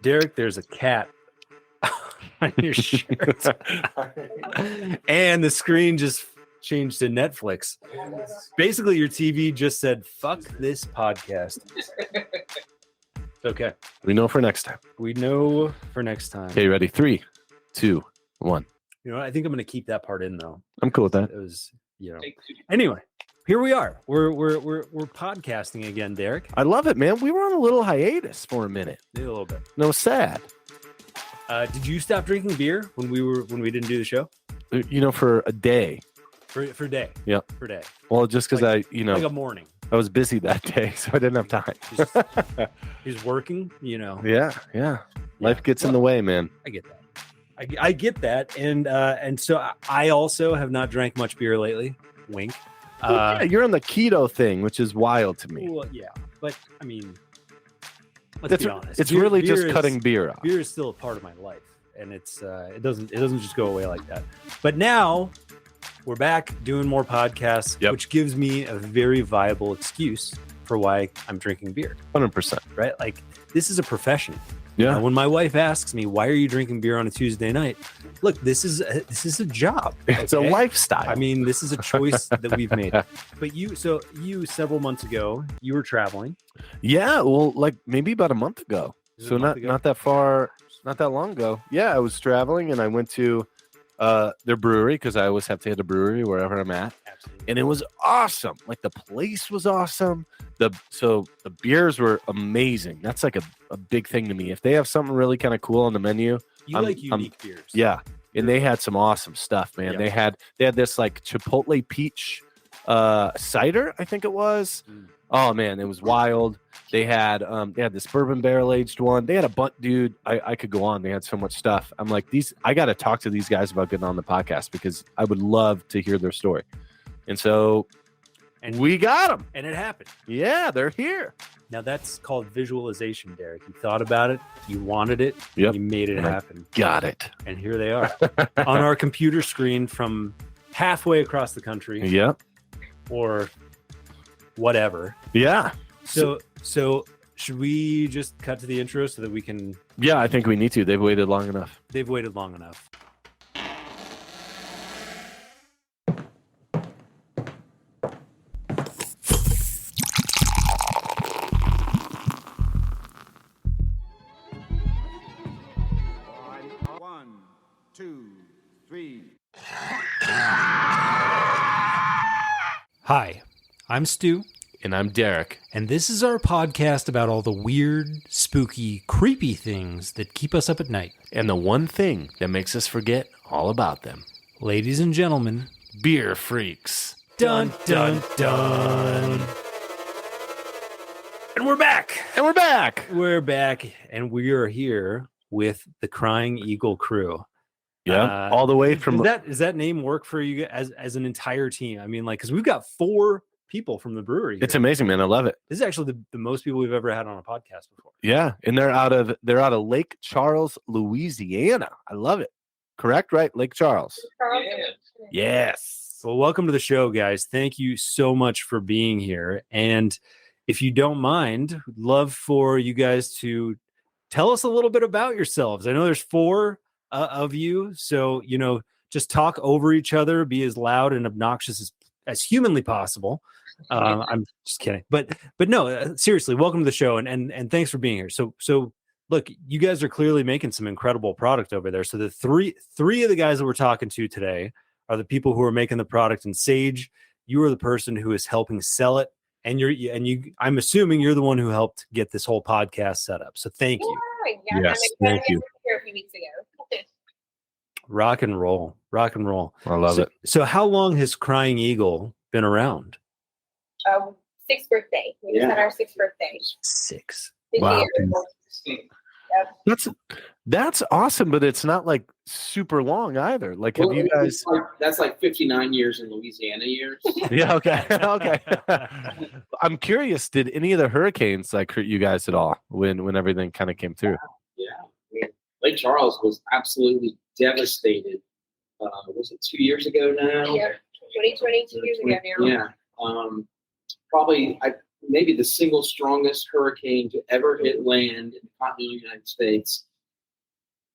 Derek, there's a cat on your shirt. And the screen just changed to Netflix. Basically, your TV just said, fuck this podcast. It's okay. We know for next time. We know for next time. Okay, ready? 3, 2, 1. You know, I think I'm going to keep that part in, though. I'm cool with that. It was, Anyway, here we are. We're podcasting again, Derek. I love it, man. We were on a little hiatus for a minute. A little bit. No, sad. Did you stop drinking beer when we didn't do the show? You know, for a day. For a day. Yeah. For a day. Well, just because like a morning. I was busy that day, so I didn't have time. He's working, Yeah. Life gets in the way, man. I get that. I get that, and so I also have not drank much beer lately. Wink. Yeah, you're on the keto thing, which is wild to me. Well, yeah, but I mean, let's be honest. It's really just cutting beer off. Beer is still a part of my life, and it doesn't just go away like that. But now we're back doing more podcasts, which gives me a very viable excuse for why I'm drinking beer. 100%. Right? Like, this is a profession. Yeah. When my wife asks me, why are you drinking beer on a Tuesday night? Look, this is a job. Okay? It's a lifestyle. I mean, this is a choice that we've made. But you several months ago, you were traveling. Yeah. Well, like maybe about a month ago. So not that far, not that long ago. Yeah. I was traveling and I went to their brewery because I always have to hit a brewery wherever I'm at. Absolutely. And it was awesome. Like the place was awesome. So the beers were amazing. That's like a big thing to me. If they have something really kind of cool on the menu, like unique beers. Yeah. And they had some awesome stuff, man. Yeah. They had this like Chipotle peach cider, I think it was. Oh man, it was wild. They had this bourbon barrel aged one. They had a dude. I could go on. They had so much stuff. I'm like, I got to talk to these guys about getting on the podcast because I would love to hear their story. And so, and we got them, and it happened. Yeah, they're here. Now that's called visualization, Derek. You thought about it, you wanted it, you made it happen. Got it. And here they are on our computer screen from halfway across the country. Yep. Or whatever. Yeah. So should we just cut to the intro so that we can? Yeah, I think we need to. They've waited long enough. One, two, three. Hi, I'm Stu. And I'm Derek. And this is our podcast about all the weird, spooky, creepy things that keep us up at night. And the one thing that makes us forget all about them. Ladies and gentlemen, beer freaks. Dun, dun, dun. And we're back. We're back. And we are here with the Crying Eagle crew. Yeah, all the way from... Does that name work for you as an entire team? I mean, like, because we've got 4 people from the brewery here. It's amazing, man. I love it. This is actually the most people we've ever had on a podcast before. Yeah, and they're out of Lake Charles, Louisiana. I love it. Correct, right? Lake Charles. Yes. Well, welcome to the show, guys. Thank you so much for being here. And if you don't mind, we'd love for you guys to tell us a little bit about yourselves. I know there's 4 of you, so just talk over each other, be as loud and obnoxious as humanly possible. I'm just kidding, but no, seriously, welcome to the show, and thanks for being here. So look, you guys are clearly making some incredible product over there. So the three of the guys that we're talking to today are the people who are making the product, and Sage, you are the person who is helping sell it, and I'm assuming you're the one who helped get this whole podcast set up. So thank you. Yeah, yes, thank you. Here a few weeks ago. Rock and roll. I love it. So how long has Crying Eagle been around? 6th birthday. We just had our 6th birthday. 6. Wow. Yep. That's awesome, but it's not like super long either. Like, have you guys? That's like 59 years in Louisiana years. Yeah. Okay. Okay. I'm curious. Did any of the hurricanes like hurt you guys at all when everything kind of came through? Yeah. I mean, Lake Charles was absolutely devastated. Was it 2 years ago now? Yeah. 2020, 2 years ago now. Yeah. Probably maybe the single strongest hurricane to ever hit land in the continental United States.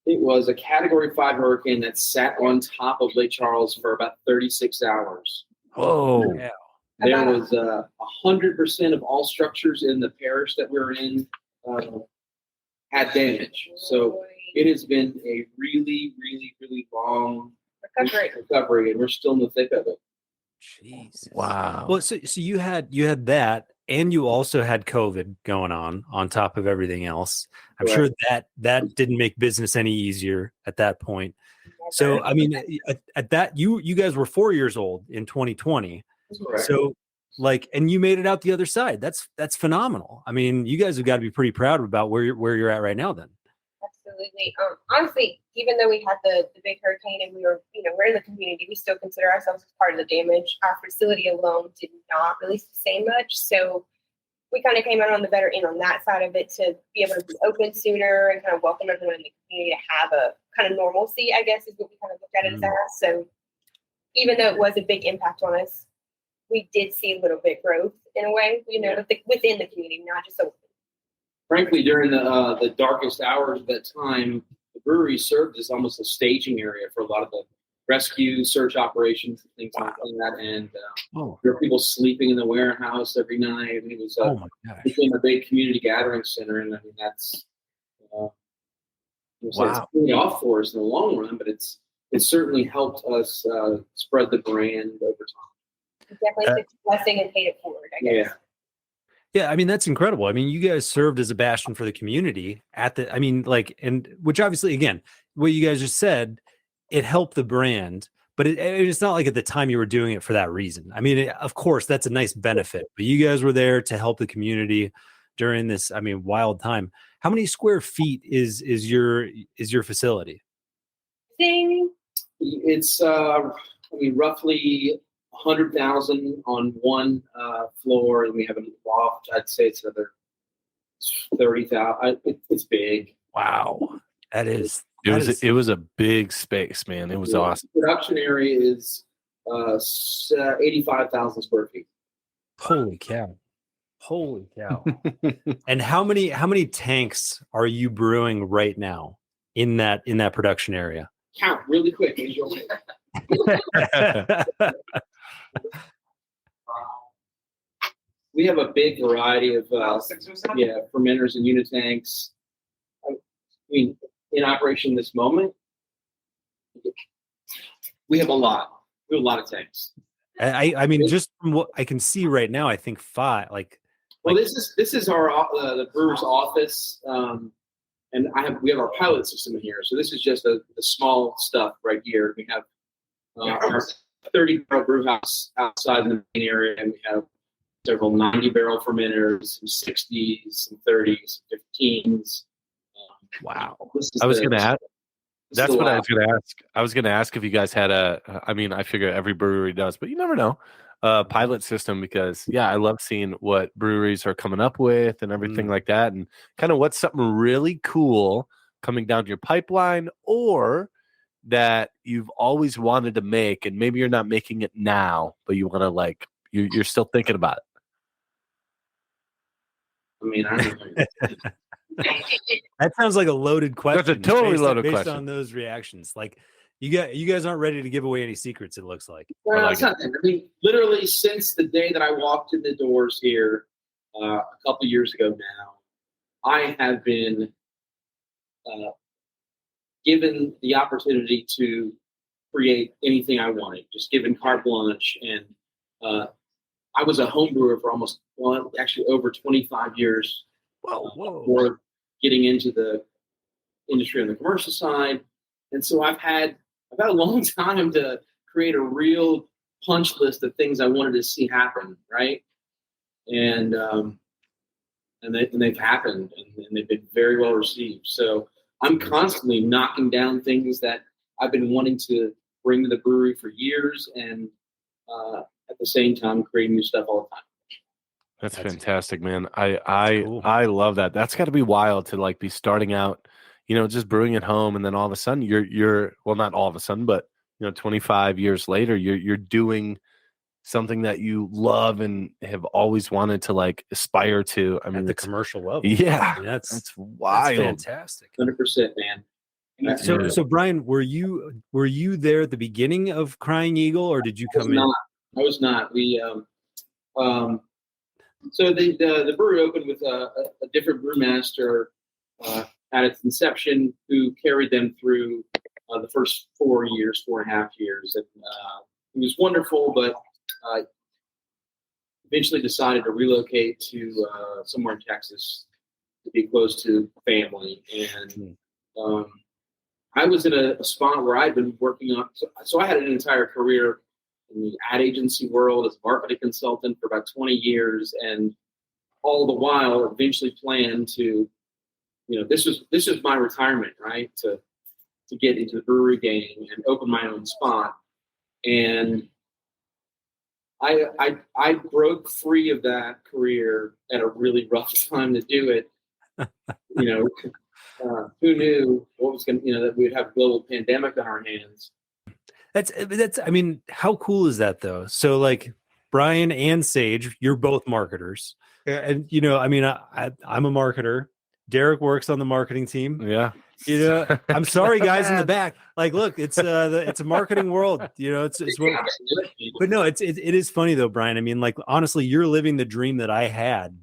It was a Category 5 hurricane that sat on top of Lake Charles for about 36 hours. Whoa. Yeah. There was 100% of all structures in the parish that we're in had damage. So it has been a really, really, really long recovery, and we're still in the thick of it. Jesus. Wow. Well, so you had that, and you also had COVID going on top of everything else. I'm sure that didn't make business any easier at that point. So, I mean, at that, you guys were 4 years old in 2020. Correct. So, like, and you made it out the other side. That's phenomenal. I mean, you guys have got to be pretty proud about where you're at right now. Then, Absolutely. Honestly, even though we had the big hurricane and we're in the community, we still consider ourselves as part of the damage. Our facility alone did not really sustain much, so we kind of came out on the better end on that side of it to be able to be open sooner and kind of welcome everyone in the community to have a kind of normalcy, I guess, is what we kind of look at it as. So even though it was a big impact on us, we did see a little bit growth in a way, within the community, not just open. Frankly, during the darkest hours of that time, the brewery served as almost a staging area for a lot of the rescue search operations and things like that. And there were people sleeping in the warehouse every night. And it was became a big community gathering center. And I mean, that's it's really off for us in the long run, but it certainly helped us spread the brand over time. Definitely took a blessing and paid it forward, I guess. Yeah, I mean, that's incredible. I mean, you guys served as a bastion for the community and which obviously, again, what you guys just said, it helped the brand, but it's not like at the time you were doing it for that reason. I mean, of course, that's a nice benefit, but you guys were there to help the community during this, I mean, wild time. How many square feet is your facility? It's roughly 100,000 on one floor, and we have a loft. I'd say it's another 30,000. It's big. Wow, it was a big space, man. It was awesome. The production area is 85,000 square feet. Holy cow! And how many tanks are you brewing right now in that production area? Count really quick. We have a big variety of fermenters and unitanks. I mean, in operation this moment, we have a lot. We have a lot of tanks. I mean, just from what I can see right now, I think 5. This is our the brewer's office, and we have our pilot system in here. So this is just the small stuff right here. We have our 30-barrel brew house outside the main area, and we have several 90-barrel fermenters, some 60s, some 30s, 15s. Wow. I was going to ask. That's what I was going to ask. I was going to ask if you guys had I figure every brewery does, but you never know, pilot system, because, I love seeing what breweries are coming up with and everything like that, and kind of what's something really cool coming down your pipeline or that you've always wanted to make, and maybe you're not making it now, but you want to you're still thinking about it. I mean, that sounds like a loaded question. That's a totally loaded based question. On those reactions. Like you guys aren't ready to give away any secrets, it looks like. Well, it's not that. I mean, literally since the day that I walked in the doors here a couple years ago now, I have been given the opportunity to create anything I wanted, just given carte blanche. And I was a home brewer for over 25 years before getting into the industry on the commercial side. And so I've had a long time to create a real punch list of things I wanted to see happen, right? And they've happened, and they've been very well received. So I'm constantly knocking down things that I've been wanting to bring to the brewery for years, and at the same time creating new stuff all the time. That's fantastic, man. I love that. That's got to be wild to be starting out, just brewing at home, and then all of a sudden you're well, not all of a sudden, but 25 years later, you're doing something that you love and have always wanted to like aspire to? I mean, At the it's, commercial level. yeah, I mean, that's that's wild. fantastic. 100%, man. So Brian, were you there at the beginning of Crying Eagle, or did you come in? I was not. So the brewery opened with a different brewmaster at its inception, who carried them through the first 4.5 years. And it was wonderful, but eventually decided to relocate to somewhere in Texas to be close to family. And I was in a spot where I'd been working on, so I had an entire career in the ad agency world as a marketing consultant for about 20 years, and all the while eventually planned to, this was my retirement, right? To get into the brewery game and open my own spot. And I broke free of that career at a really rough time to do it. Who knew what was going to, that we'd have a global pandemic on our hands. That's, I mean, how cool is that though? So like Brian and Sage, you're both marketers. And, I mean, I'm a marketer. Derek works on the marketing team. Yeah. I'm sorry, guys in the back. Like, look, it's a marketing world. But no, it is funny though, Brian. I mean, like, honestly, you're living the dream that I had.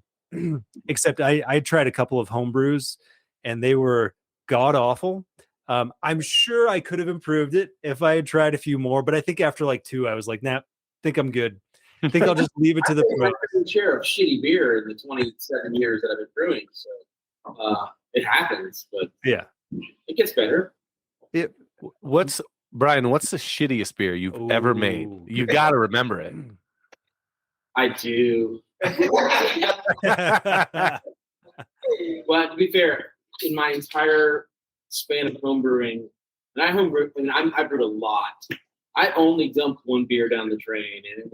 Except I tried a couple of home brews, and they were god awful. I'm sure I could have improved it if I had tried a few more, but I think after like 2, I was like, nah, think I'm good. I think I'll just leave it to the pro. I'm share of shitty beer in the 27 years that I've been brewing, so it happens, but yeah, it gets better. Brian, what's the shittiest beer you've ever made? You got to remember it. I do. But to be fair, in my entire span of homebrewing, and I brewed a lot. I only dumped one beer down the drain, and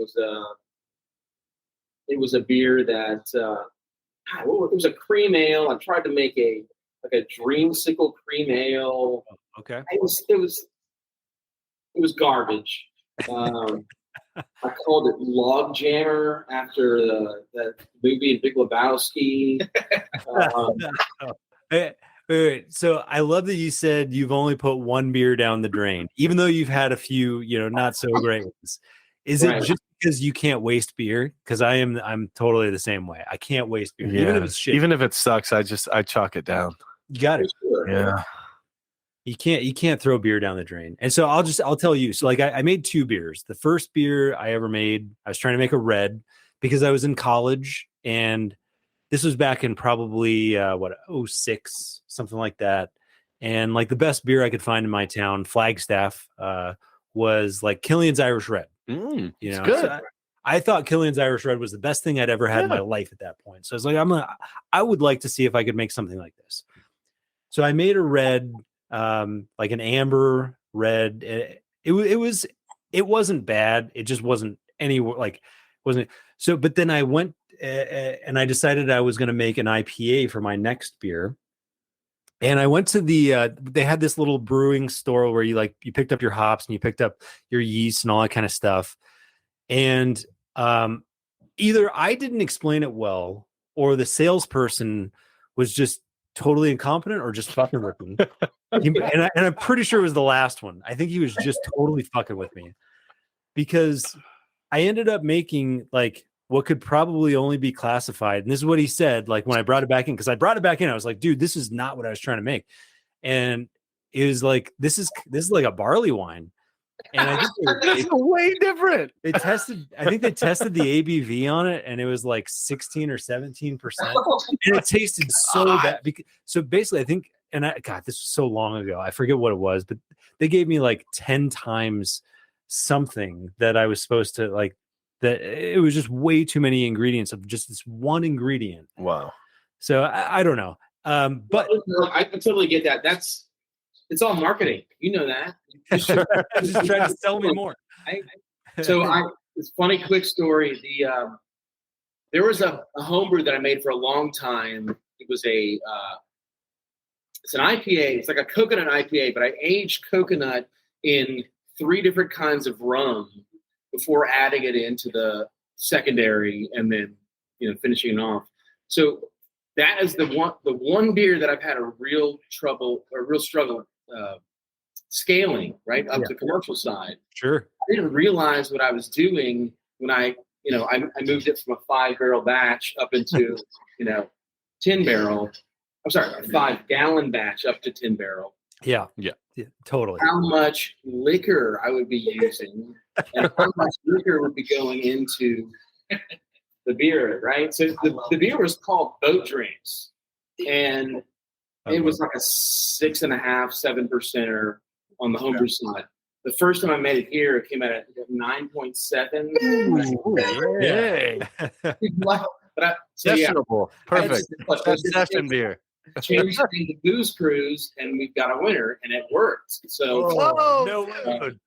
it was a beer that it was a cream ale. I tried to make a dreamsicle cream ale. Okay. It was garbage. I called it Log Jammer after that movie in Big Lebowski. Wait. So I love that you said you've only put one beer down the drain, even though you've had a few, not so great ones. Is it just because you can't waste beer? Because I'm totally the same way. I can't waste beer, even if it's shit. Even if it sucks, I chalk it down. You got it. Yeah. You can't throw beer down the drain. And so I'll tell you. So like I made 2 beers. The first beer I ever made, I was trying to make a red because I was in college, and this was back in probably 06, something like that. And like the best beer I could find in my town, Flagstaff, was like Killian's Irish Red. It's good. So I thought Killian's Irish Red was the best thing I'd ever had in my life at that point. So I was like, I would like to see if I could make something like this. So I made a red, like an amber red. It wasn't bad. It just wasn't wasn't. So, but then I went and I decided I was going to make an IPA for my next beer. And I went to they had this little brewing store where you picked up your hops and you picked up your yeast and all that kind of stuff. And either I didn't explain it well, or the salesperson was just totally incompetent, or just fucking with me. And I'm pretty sure it was the last one. I think he was just totally fucking with me, because I ended up making like what could probably only be classified. And this is what he said, like when I brought it back in, because I brought it back in, I was like, dude, this is not what I was trying to make. And it was like, this is like a barley wine. And I think it's way different. I think they tested the ABV on it, and it was like 16 or 17%. And it tasted so bad. So basically, I think, God, this was so long ago, I forget what it was, but they gave me like 10 times something that I was supposed to like, that it was just way too many ingredients of just this one ingredient. Wow. So I don't know. But I totally get that. It's all marketing. You know that. Just trying to sell me more. It's a funny, quick story. There was a homebrew that I made for a long time. It was it's an IPA. It's like a coconut IPA, but I aged coconut in 3 different kinds of rum before adding it into the secondary and then finishing it off. So that is the one beer that I've had a real struggle scaling right up to commercial side. Sure. I didn't realize what I was doing when I moved it from a 5-barrel batch up into 10-barrel. I'm sorry, a 5-gallon batch up to 10-barrel. Yeah, totally. How much liquor I would be using and how much liquor would be going into the beer, right? So the beer was called Boat Drinks, and it was like a 6.5-7% on the homebrew side. The first time I made it here, it came out at 9.7. Yeah. Sessionable. Perfect. That's session beer. Changed it into Booze Cruise, and we've got a winner, and it works. So, no way.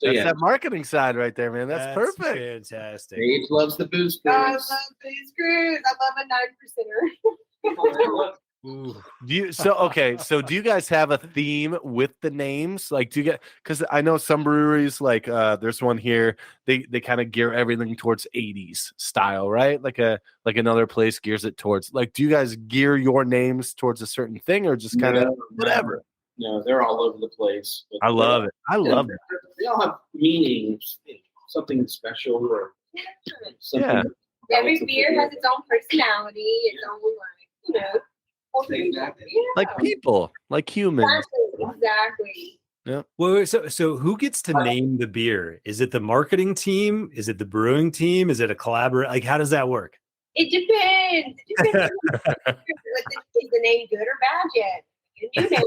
That's that marketing side right there, man. That's perfect. Fantastic. Dave loves the Booze Cruise. I love Booze Cruise. I love a 9%er. So do you guys have a theme with the names? Like, do you get, because I know some breweries, like there's one here, they kind of gear everything towards 80s style, right? Like another place gears it towards, like, do you guys gear your names towards a certain thing, or just kind of whatever? No, they're all over the place. I love it. I love it. They all have meanings, something special or something. Yeah. Every beer has its own personality, its own Like people, like humans. Exactly. Yeah. Well, so who gets to name the beer? Is it the marketing team? Is it the brewing team? Is it a collaborative? Like, how does that work? It depends. Is the name good or bad yet? You know.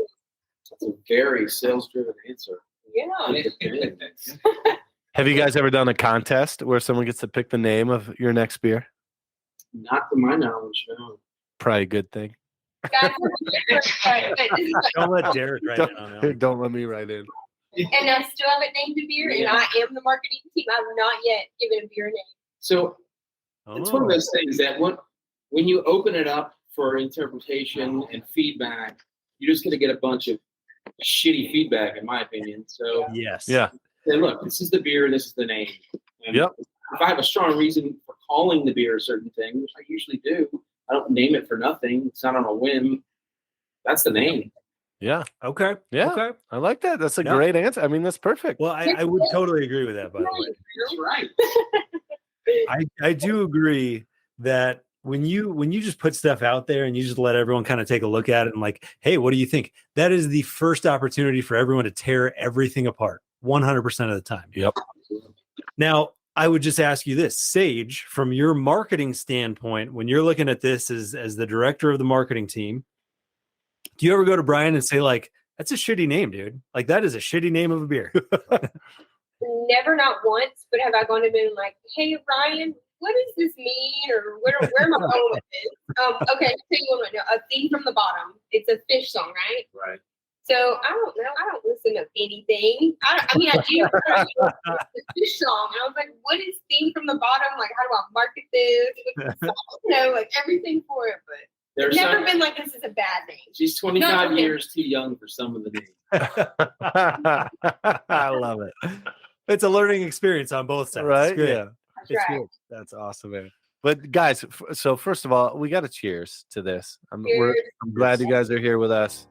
That's a very sales-driven answer. Yeah. Have you guys ever done a contest where someone gets to pick the name of your next beer? Not to my knowledge, no. Probably a good thing. Don't let Derek write it on that. Don't let me write in. And I still haven't named a beer, and I am the marketing team. I've not yet given a beer name. So it's one of those things that when you open it up for interpretation and feedback, you're just going to get a bunch of shitty feedback, in my opinion. So yes, yeah. Say, look, this is the beer, this is the name. And yep. If I have a strong reason for calling the beer a certain thing, which I usually do, I don't name it for nothing. It's not on a whim. That's the name. Yeah. Okay. Yeah. Okay. I like that. That's a great answer. I mean, that's perfect. Well, I would totally agree with that, by the way. That's right. I do agree that when you just put stuff out there and you just let everyone kind of take a look at it and like, hey, what do you think? That is the first opportunity for everyone to tear everything apart 100% of the time. Yep. Now, I would just ask you this, Sage, from your marketing standpoint, when you're looking at this as the director of the marketing team, do you ever go to Brian and say, like, that's a shitty name, dude? Like, that is a shitty name of a beer. Never, not once, but have I gone to been like, hey, Brian, what does this mean? Or where am I going with this? Okay, so you want to know a theme from the bottom. It's a fish song, right? Right. So I don't know. I don't listen to anything. I do. The fish song. And I was like, what is theme from the bottom? Like, how do I market this? Like everything for it. But it's never been like, this is a bad name. She's 25 years too young for some of the names. I love it. It's a learning experience on both sides. Right? Yeah. That's right. Good. That's awesome, man. But guys, so first of all, we got to cheers to this. I'm glad you guys are here with us.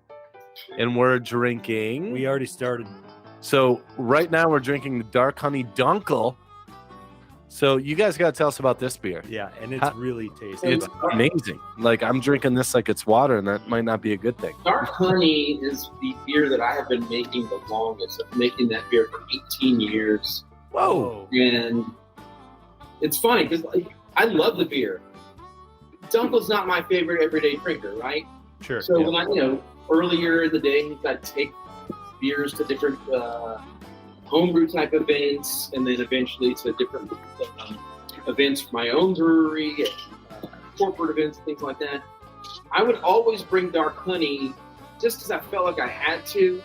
And we're drinking. We already started. So right now we're drinking the Dark Honey Dunkel. So you guys got to tell us about this beer. Yeah, and it's really tasty. It's amazing. Like, I'm drinking this like it's water, and that might not be a good thing. Dark Honey is the beer that I have been making the longest. I've been making that beer for 18 years. Whoa. And it's funny because I love the beer. Dunkel's not my favorite everyday drinker, right? Sure. So when I, earlier in the day, I'd take beers to different homebrew type events, and then eventually to different events for my own brewery, corporate events, things like that. I would always bring Dark Honey just because I felt like I had to.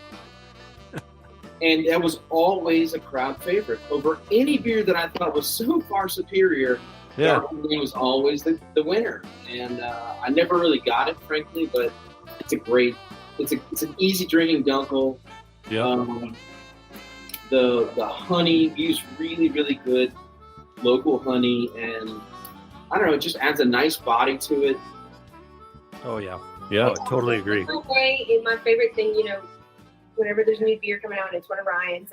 And that was always a crowd favorite over any beer that I thought was so far superior. Yeah. Dark Honey was always the winner. And I never really got it, frankly, but it's an easy drinking Dunkel. Yeah. The honey, use really, really good local honey, and I don't know, it just adds a nice body to it. Oh yeah. Yeah. Oh, totally agree. And my favorite thing, whenever there's new beer coming out, and it's one of Ryan's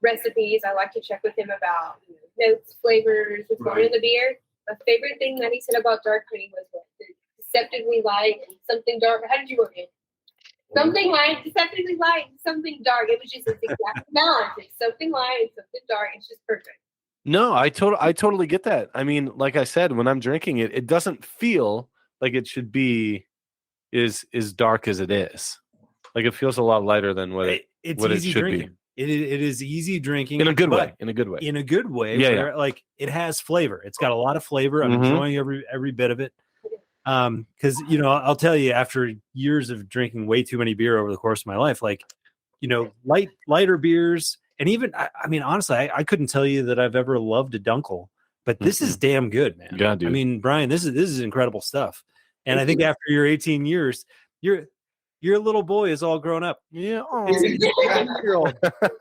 recipes. I like to check with him about notes, flavors, what's going in the beer. My favorite thing that he said about dark honey was what? Deceptively light and something dark. How did you word it? Something light, deceptively light, and something dark. It was just this exact balance. It's something light and something dark. It's just perfect. No, I totally get that. I mean, like I said, when I'm drinking it, it doesn't feel like it should be as dark as it is. Like it feels a lot lighter than what It's what it easy should drinking. be. It is easy drinking In a good way. but In a good way. In a good way, Yeah, where like it has flavor. It's got a lot of flavor. I'm Mhm. enjoying every bit of it. Because I'll tell you, after years of drinking way too many beer over the course of my life, like lighter beers, and even I mean, honestly, I couldn't tell you that I've ever loved a Dunkel, but this is damn good, man. Yeah, dude. I mean, Brian, this is incredible stuff. And I think after your 18 years, your little boy is all grown up. Yeah. It's an 18-year-old.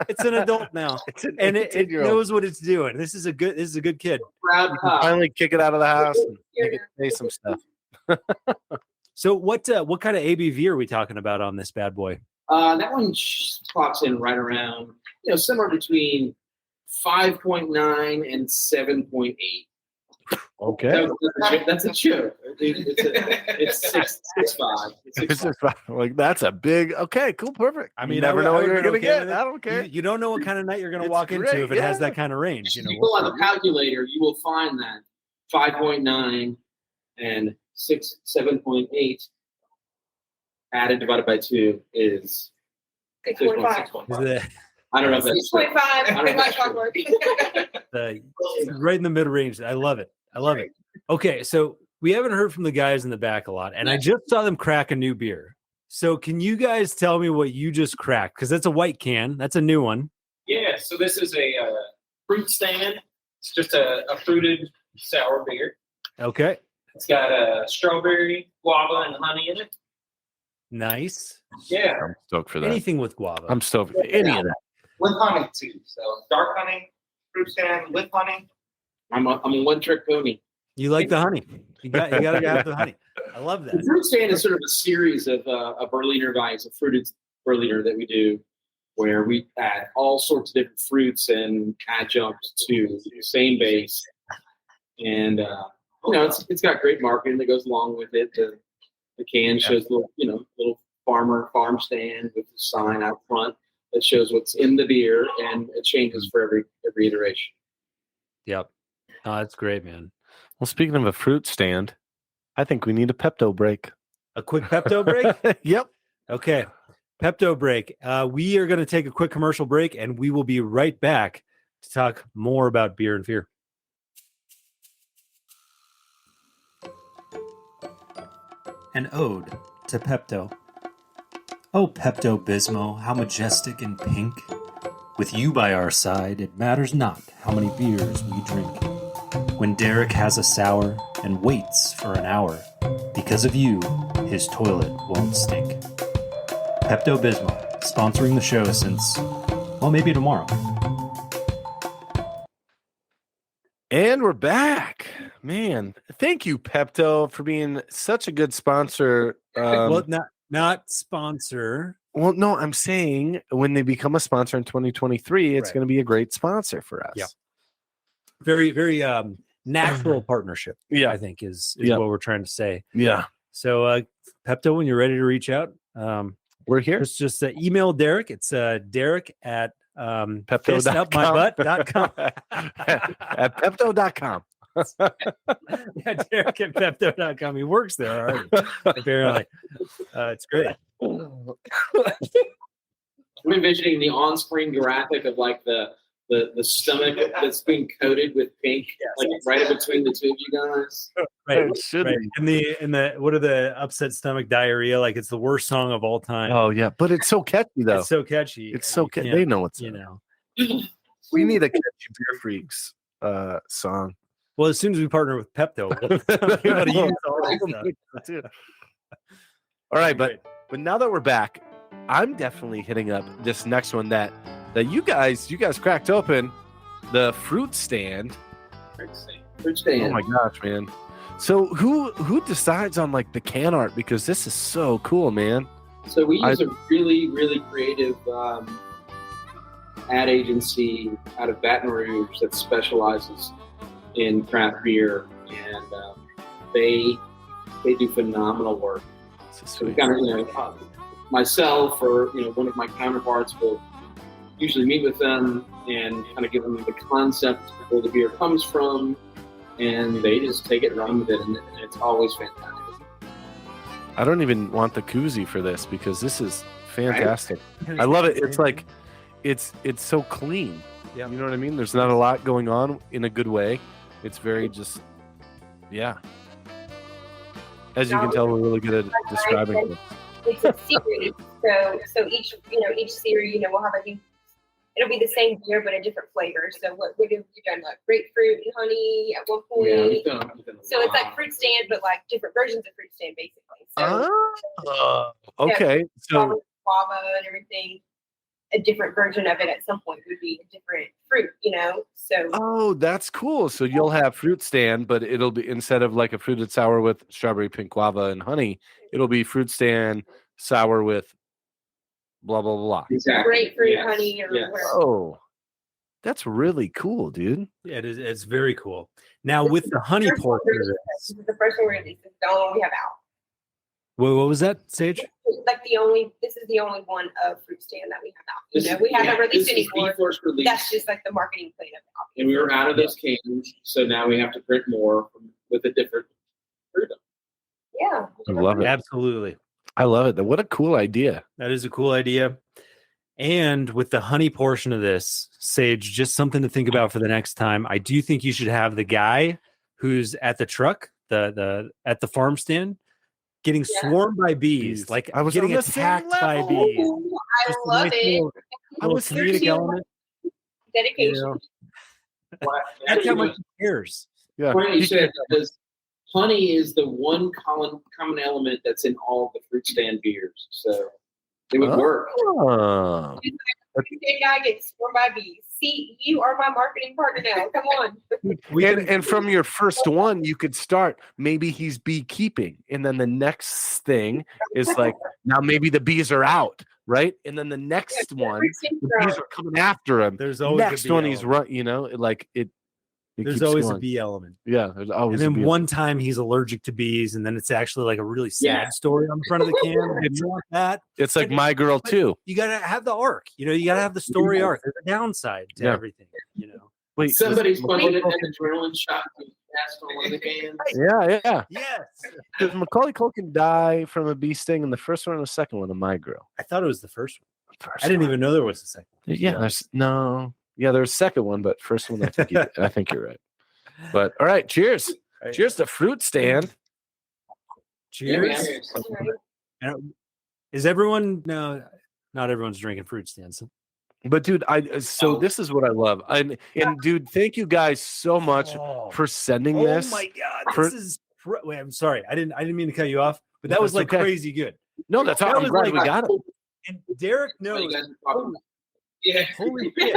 It's an adult now, and it 18-year-old. knows what it's doing. This is a good kid. Proud You can pop. finally kick it out of the house and make it say some stuff. So what kind of ABV are we talking about on this bad boy? That one clocks in right around, somewhere between 5.9 and 7.8. Okay. That's a joke. It's 6.5. It's just like that's a big. Okay, cool, perfect. I mean, you never I know would- what I you're would gonna okay get. with it. I don't care. You don't know what kind of night you're going to It's walk into great, if it has yeah. that kind of range. If you go on the calculator, you will find that 5.9 and 7.8 added divided by 2 is 6.5. Is it I don't know if that's true. 6.5. I don't know. My clockwork. right in the mid range? I love it. Okay, so we haven't heard from the guys in the back a lot, and I just saw them crack a new beer. So can you guys tell me what you just cracked? Because that's a white can. That's a new one. Yeah, so this is a fruit stand. It's just a fruited sour beer. Okay, It's got strawberry, guava, and honey in it. nice. Yeah, I'm stoked for that. Anything with guava. I'm stoked for any of that. with honey too. So dark honey, fruit stand with honey. I'm a one-trick pony. You like the honey. You got to have the honey. I love The that. fruit stand is sort of a series of a Berliner Weiss, a fruited Berliner that we do, where we add all sorts of different fruits and adjunct to the same base. And it's got great marketing that goes along with it. The can shows little farm stand with the sign out front that shows what's in the beer, and it changes for every iteration. Yep. Oh, that's great, man. Well, speaking of a fruit stand, I think we need a Pepto break. A quick Pepto break? Yep. Okay. Pepto break. We are going to take a quick commercial break, and we will be right back to talk more about beer and fear. An ode to Pepto. Oh, Pepto-Bismol, how majestic and pink. With you by our side, it matters not how many beers we drink. When Derek has a sour and waits for an hour, because of you, his toilet won't stink. Pepto-Bismol, sponsoring the show since, well, maybe tomorrow. And we're back. Man, thank you, Pepto, for being such a good sponsor. Well, not sponsor. Well, no, I'm saying when they become a sponsor in 2023, it's Right. going to be a great sponsor for us. Yeah. Very, very natural partnership, Yeah. I think is Yeah. what we're trying to say. Yeah. So, Pepto, when you're ready to reach out, We're here. just email Derek. It's Derek at Pepto.com. fistupmybutt.com. At Pepto.com. Yeah, Derek at Pepto.com. He works there already, apparently. It's great. I'm envisioning the on-screen graphic of like the stomach that's being coated with pink, right in between the two of you guys. Right. It should Right. be. And the what are the upset stomach diarrhea? Like it's the worst song of all time. Oh, yeah. But it's so catchy, though. It's so catchy. It's so You catchy. can't, They know what's you up. know. We need a catchy Beer Freaks song. Well, as soon as we partner with Pepto, we'll able to use all this stuff. All right, but now that we're back, I'm definitely hitting up this next one that that you guys cracked open the fruit stand. Fruit stand. Oh my gosh, man. So who decides on like the can art? Because this is so cool, man. So we use a really, really creative ad agency out of Baton Rouge that specializes in craft beer, and they do phenomenal work. So we kind of, myself or one of my counterparts will usually meet with them and kind of give them the concept of where the beer comes from, and they just take it and run with it, and it's always fantastic. I don't even want the koozie for this because this is fantastic. Right? I love it. It's like it's so clean. Yeah. You know what I mean? There's not a lot going on in a good way. It's very just As you can tell, we're really good at describing it. It's a series, so each series, we'll have it'll be the same beer but a different flavor. So what we've done like grapefruit and honey at one point. Yeah, we've done So it's like fruit stand, but like different versions of fruit stand, basically. So Okay. So guava and everything. A different version of it at some point would be a different fruit, So that's cool. So you'll have fruit stand, but it'll be instead of like a fruited sour with strawberry, pink guava, and honey, it'll be fruit stand sour with blah blah blah. Exactly. grapefruit, Yes. honey, or Yes. whatever. Oh, that's really cool, dude. Yeah, it is. It's very cool. Now with the honey First one portion of released. this, This is the first one we released. It's the only one we have out. what was that, Sage? This is the only one of fruit stand that we have out. We haven't released this is the anymore. first release. That's just like the marketing plan of it. And we were out of those cans, so now we have to print more with a different fruit. Yeah. I love it. Absolutely. I love it. What a cool idea. That is a cool idea. And with the honey portion of this, Sage, just something to think about for the next time. I do think you should have the guy who's at the truck, the at the farm stand, getting swarmed by bees, like I was getting on the same attacked by level. bees. Ooh, I Just a love nice it. little was comedic 13 element. Dedication. You know, that's how much he cares. Yeah. Funny you said that, because honey is the one common element that's in all the fruit stand beers, so it would work. Oh. That guy gets swarmed by bees. See, you are my marketing partner now. Come on. And from your first one, you could start. Maybe he's beekeeping, and then the next thing is like now maybe the bees are out, right? And then the next one, the bees are coming after him. There's always Next a bee one, he's element. run. Like it. There's keeps always going. a bee element. Yeah, there's And always. a then bee one time he's allergic to bees, and then it's actually like a really sad story on the front of the can. You want that? It's like My Girl too. You gotta have the arc. You gotta have the story arc. There's a downside to everything. Wait, Somebody's putting an adrenaline shot to cast on one of the cans. Yeah. Yes. Does Macaulay Culkin die from a bee sting in the first one or the second one of My Girl? I thought it was the first one. First I didn't one. even know there was a second. Yeah, there's no. Yeah, there's a second one, but first one, I think you're right. But all right, cheers. Right. Cheers to fruit stand. Cheers. Yeah, Is everyone? No, not everyone's drinking fruit stands. But dude, this is what I love. And dude, thank you guys so much for sending this. Oh my god, For- this is. Wait, I'm sorry. I didn't mean to cut you off, but that No, was that's like okay. crazy good. No, that's That I'm was glad like- we got it. And Derek You knows. guys are talking- Yeah. Holy shit.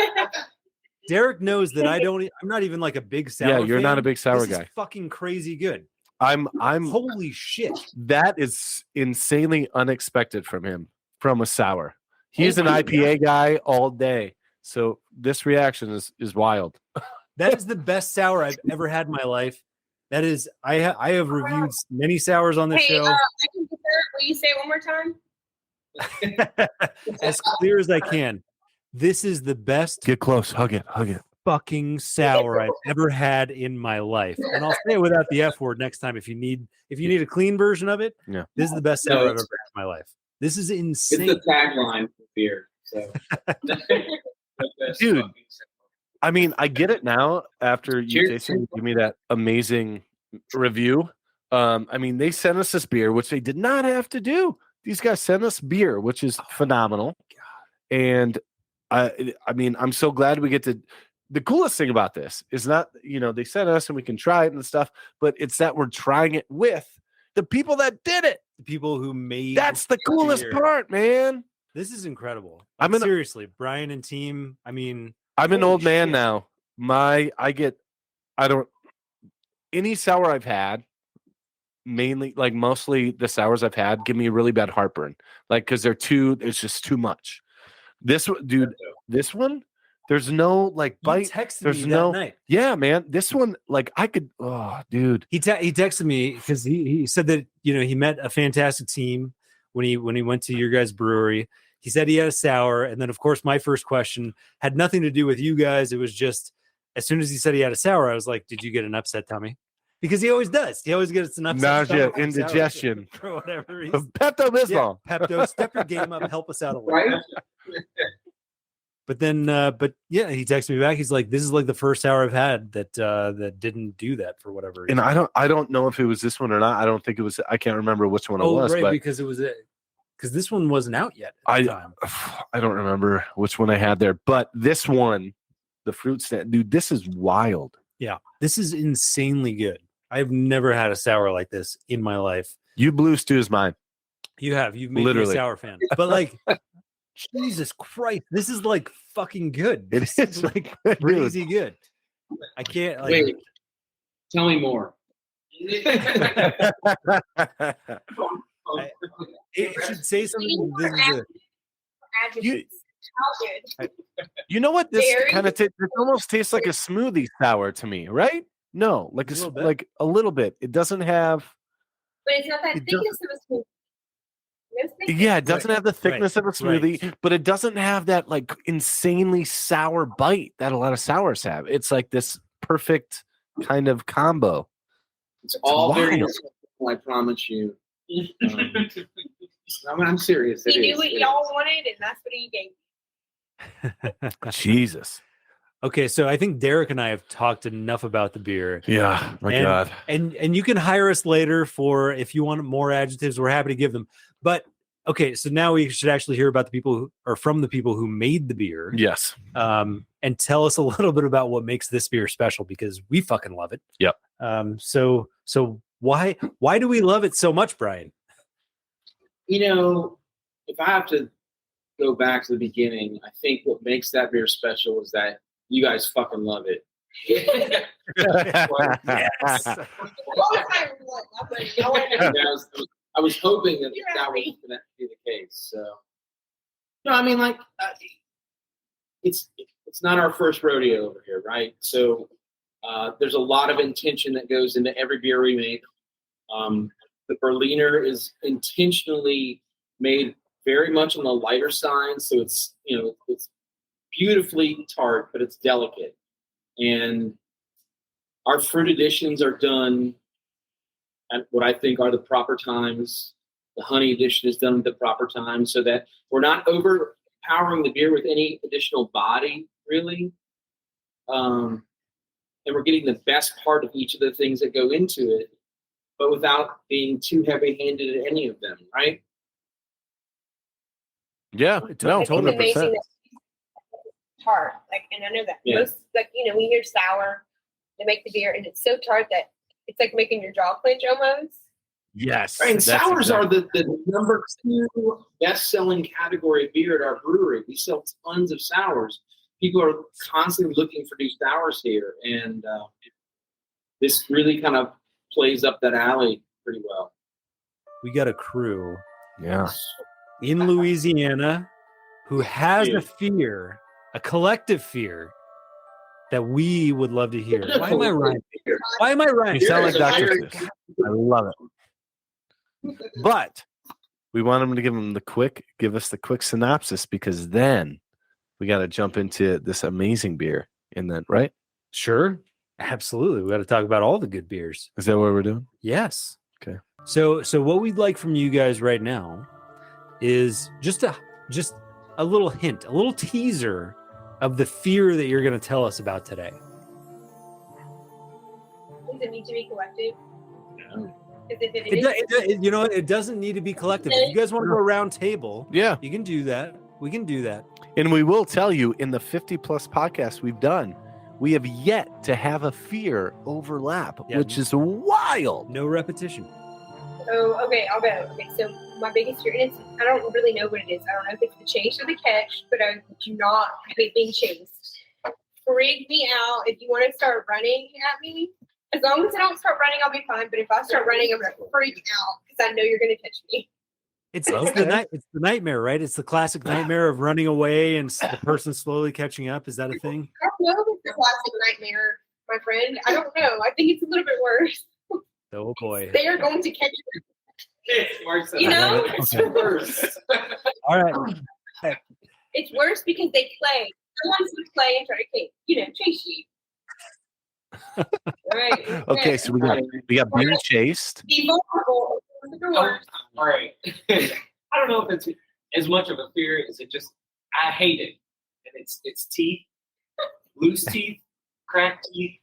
Derek knows that I'm not even like a big sour. Yeah, you're not fan. a big sour This guy. is fucking crazy good. I'm Holy shit. that is insanely unexpected from him from a sour. He's an my IPA guy all day. So this reaction is wild. That is the best sour I've ever had in my life. That is, I have reviewed many sours on the Hey, show. I can defer. Will you say it one more time? As clear as I can. This is the best Get close, hug it. fucking sour I've ever had in my life. And I'll say it without the F word next time if you need a clean version of it. Yeah. This is the best sour I've ever had in my life. This is It's insane. the tagline for beer. So, Dude. I mean, I get it now after you Cheers. tasted and give me that amazing review. I mean, they sent us this beer, which they did not have to do. These guys sent us beer, which is phenomenal. And I mean, I'm so glad we get to. The coolest thing about this is not, they sent us and we can try it and stuff, but it's that we're trying it with the people that did it. The people who made That's the coolest beer. part, man. This is incredible. I'm an- Seriously, Brian and team. I mean, I'm an holy old man shit. now. Any sour I've had, mainly like mostly the sours I've had, give me really bad heartburn. Like because it's just too much. This one, dude, this one, there's no like You bite. texted There's me no, that night. yeah, man. This one, like I could, oh, dude. He texted me because he said that he met a fantastic team when he went to your guys' brewery. He said he had a sour, and then of course my first question had nothing to do with you guys. It was just as soon as he said he had a sour, I was like, "Did you get an upset tummy?" Because he always does. He always gets an upset Nausea, tummy from sours indigestion. for whatever reason. Pepto Bismol. Yeah, Pepto, step your game up, help us out a little. Right? But then, yeah, he texted me back. He's like, "This is like the first sour I've had that didn't do that for whatever reason." And I don't know if it was this one or not. I don't think it was. I can't remember which one it was. Right, but because it was because this one wasn't out yet at the time. I don't remember which one I had there, but this one, the fruit stand, dude, this is wild. Yeah, this is insanely good. I've never had a sour like this in my life. You blew Stu's mind. You've made me Literally. a sour fan, but like, Jesus Christ, this is like fucking good. It This is like dude. crazy good. I can't like. Wait, tell me more. It should say something. This is Adjectives. How good. You know what? This Very- kind of it almost tastes like a smoothie sour to me, right? No, like A little bit. like a little bit. It doesn't have. But it's not that It thickness of a smoothie. No thickness. Yeah, it doesn't have the thickness of a right. smoothie, but it doesn't have that like insanely sour bite that a lot of sours have. It's like this perfect kind of combo. It's all very wild. acceptable, I promise you. I'm serious. He It knew is, what it y'all is. wanted, and that's what he gave. Jesus. Okay, so I think Derek and I have talked enough about the beer. Yeah, my and, God. And you can hire us later for if you want more adjectives, we're happy to give them. But okay, so now we should actually hear about the people who are from the people who made the beer. Yes. And tell us a little bit about what makes this beer special because we fucking love it. Yep. So why do we love it so much, Brian? You know, if I have to go back to the beginning, I think what makes that beer special is that you guys fucking love it. Yes. I was hoping that You're that was happy. going to be the case. So, no, I mean, like, it's not our first rodeo over here, right? So, there's a lot of intention that goes into every beer we make. The Berliner is intentionally made very much on the lighter side, so it's beautifully tart, but it's delicate. And our fruit additions are done at what I think are the proper times. The honey addition is done at the proper time so that we're not overpowering the beer with any additional body, really. And we're getting the best part of each of the things that go into it, but without being too heavy-handed at any of them, right? Yeah, no, It's 100%. amazing that tart. Like, and I know that Yeah. most, like, we hear sour, they make the beer, and it's so tart that it's like making your jaw clench almost. Yes. And that's sours exactly- are the number 2 best-selling category of beer at our brewery. We sell tons of sours. People are constantly looking for new sours here, and this really kind of plays up that alley pretty well. We got a crew Yeah. in Louisiana who has Yeah. a fear, a collective fear that we would love to hear. Why am I rhyming? Why am I rhyming? You sound like Here's a Dr. lyric. Seuss. I love it. But we want him to give us the quick synopsis because then we got to jump into this amazing beer. And then, right? Sure. Absolutely. We got to talk about all the good beers. Is that what we're doing? Yes. Okay. So what we'd like from you guys right now is just a little hint, a little teaser of the fear that you're going to tell us about today. Does it need to be collective? No. Because if it is, You know what? It doesn't need to be collective. If you guys want to go around table, Yeah. you can do that. We can do that. And we will tell you in the 50 plus podcasts we've done, we have yet to have a fear overlap, Yeah. which is wild. No repetition. oh, okay, I'll go. Okay, so my biggest fear, and I don't really know what it is. I don't know if it's the chase or the catch, but I do not hate being chased. Freak me out. If you want to start running at me, as long as I don't start running, I'll be fine. But if I start running, I'm gonna freak out because I know you're gonna catch me. It's the nightmare, right? It's the classic nightmare of running away and the person slowly catching up. Is that a thing? I don't know if it's the classic nightmare, my friend. I don't know. I think it's a little bit worse. Oh boy. They are going to catch you. It's worse than You know? that. It's worse. All right. It's worse because they play. Someone's going to play and try to chase you. Right. Okay, so we got being chased. Be vulnerable. Open the door. All right. I don't know if it's as much of a fear as it just, I hate it. And it's teeth, loose teeth, cracked teeth.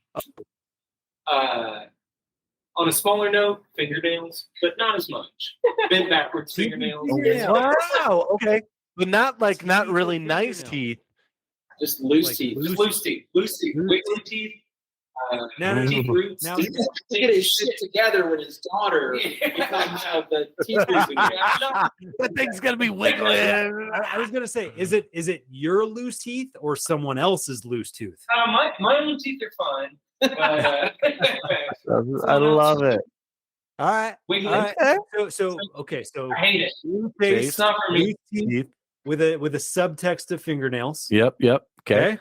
On a smaller note, fingernails, but not as much. Bent backwards fingernails. Wow. Okay, but not really nice teeth. Just loose Like teeth. Just loose teeth. Wiggly teeth. Now- Teeth roots. now- He's got to get his shit together when his daughter becomes the teeth losing. That thing's gonna be wiggling. I was gonna say, is it your loose teeth or someone else's loose tooth? My own teeth are fine. But, I love it. All right. wiggly. All right. So I hate it. face, It's not for me. loose teeth with a subtext of fingernails. Yep. Okay.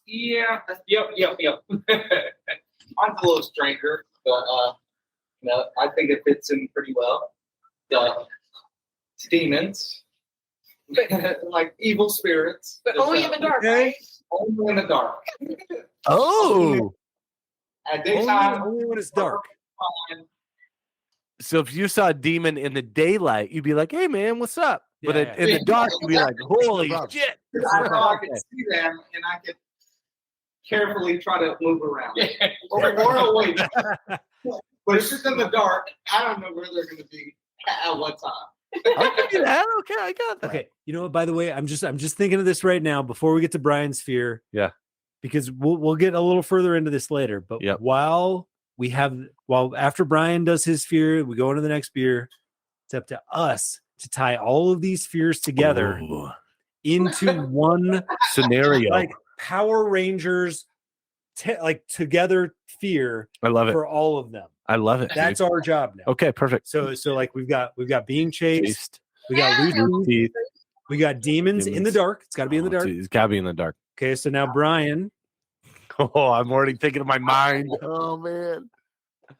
Yeah. Yep. I'm a little stranger, but I think it fits in pretty well. It's demons, like evil spirits, But only in the dark, Okay. right? only in the dark. Oh, At daytime, Only when it's dark. fine. so if you saw a demon in the daylight, you'd be like, "Hey, man, what's up?" But Yeah. in the dark, you'd be like, "Holy problem. shit!" I know I can see them, and I can carefully try to move around or away. But if it's in the dark, I don't know where they're going to be at what time. I'll give you that. Okay, I got that. Okay. You know what? By the way, I'm just thinking of this right now before we get to Brian's fear. Yeah. Because we'll get a little further into this later. But Yep. while after Brian does his fear, we go into the next beer. It's up to us to tie all of these fears together Ooh. into one Scenario. like Power Rangers together fear I love it. for all of them. I love it. That's dude. our job now. Okay, perfect. So like we've got being chased, Chased. we got loose Loose teeth, teeth. we got demons in the Demons. dark. It's got to be in the Oh, dark. dude, it's gotta be in the dark. Okay, so now Brian, Oh, I'm already thinking of my mind. Oh man.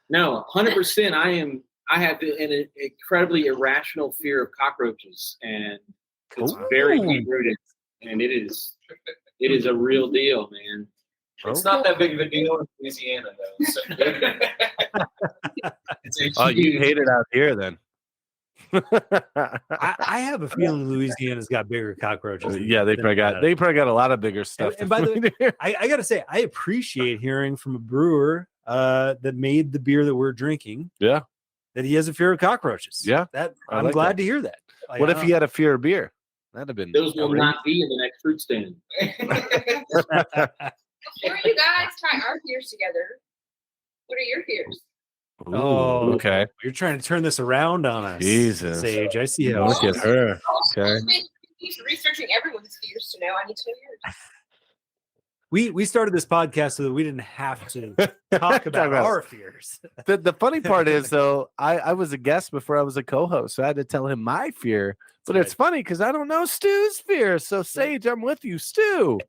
No, 100%. I have an incredibly irrational fear of cockroaches, and it's very Ooh. deep rooted, and it is a real deal, man. It's not that big of a deal in Louisiana, though. So. It's a Oh, you huge- hate it out here then. I have a feeling Louisiana's got bigger cockroaches. Yeah, they probably got a lot of bigger stuff. And by the way, I gotta say, I appreciate hearing from a brewer that made the beer that we're drinking. Yeah. That he has a fear of cockroaches. Yeah, That I I'm like glad that. to hear that. Like, What I if don't- he had a fear of beer? That'd have been Those will outrageous. not be in the next fruit stand. Before you guys tie our fears together, what are your fears? Ooh, Oh, okay. You're trying to turn this around on us. Jesus. Sage. I see how Look at her. Okay. I've been researching everyone's fears to know. I need to know yours. we started this podcast so that we didn't have to talk about about- our fears. The funny part is though, I was a guest before I was a co-host, so I had to tell him my fear. But That's it's funny because I don't know Stu's fear. So Sage, I'm with you, Stu.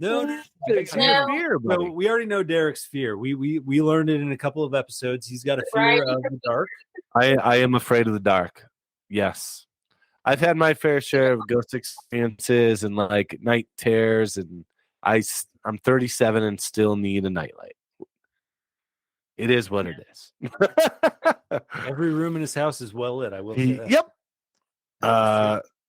No, It's no. your fear, So buddy. we already know Derek's fear. We learned it in a couple of episodes. He's got a fear Right. of the dark. I am afraid of the dark. Yes. I've had my fair share of ghost experiences and like night terrors, and I'm 37 and still need a nightlight. It is what it is. Every room in his house is well lit. I will say that. Yep.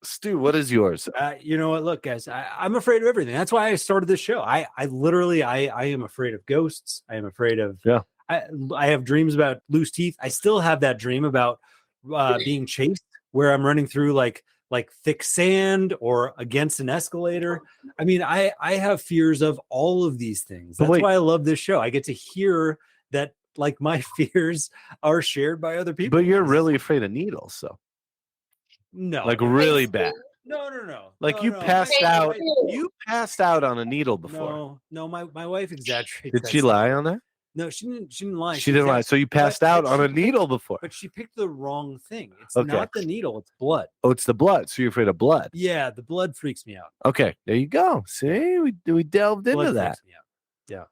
Stu, what is yours? You know what? Look, guys, I'm afraid of everything. That's why I started this show. I literally am afraid of ghosts. I am afraid of. Yeah. I have dreams about loose teeth. I still have that dream about being chased, where I'm running through like thick sand or against an escalator. I mean, I have fears of all of these things. But That's wait. why I love this show. I get to hear that like my fears are shared by other people. But you're really afraid of needles, so no, like really bad. no. Like No, you no. passed My- out. You passed out on a needle before. No. My wife exaggerates. Did that she stuff. lie on that? No, she didn't. She didn't lie. She didn't lie. So you passed out on a needle before. But she picked the wrong thing. It's Okay. not the needle. It's blood. Oh, it's the blood. So you're afraid of blood. Yeah, the blood freaks me out. Okay, there you go. See, we delved into Blood that. freaks me out. Yeah.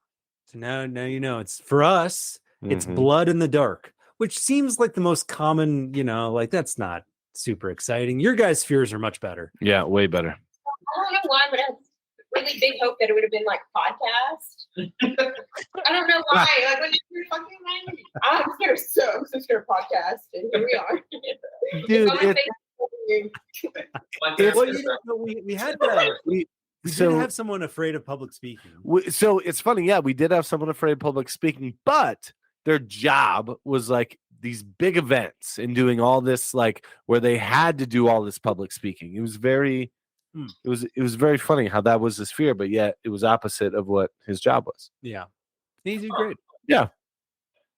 So now you know. It's for us. It's Mhm. blood in the dark, which seems like the most common. Like that's not super exciting. Your guys' fears are much better. Yeah, way better. I don't know why, but I had really big hope that it would have been like podcast. I don't know why. Like when you're fucking like, I'm so scared of podcast, and here we are. Dude, On my it- Facebook. Well, we had we So- did have someone afraid of public speaking. So it's funny, yeah, we did have someone afraid of public speaking, but their job was like these big events and doing all this, like where they had to do all this public speaking. It was very, it was very funny how that was his fear, but yet it was opposite of what his job was. Yeah, he's great.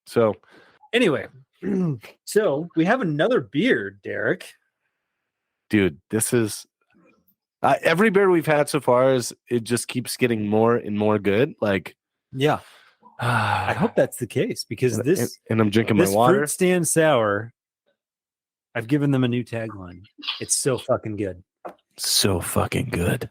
So Anyway, so we have another beer, Derek. dude, this is every beer we've had so far is it just keeps getting more and more good. Like, Yeah, I hope that's the case because this and I'm drinking this my water. fruit stand sour. I've given them a new tagline. It's so fucking good, So fucking good.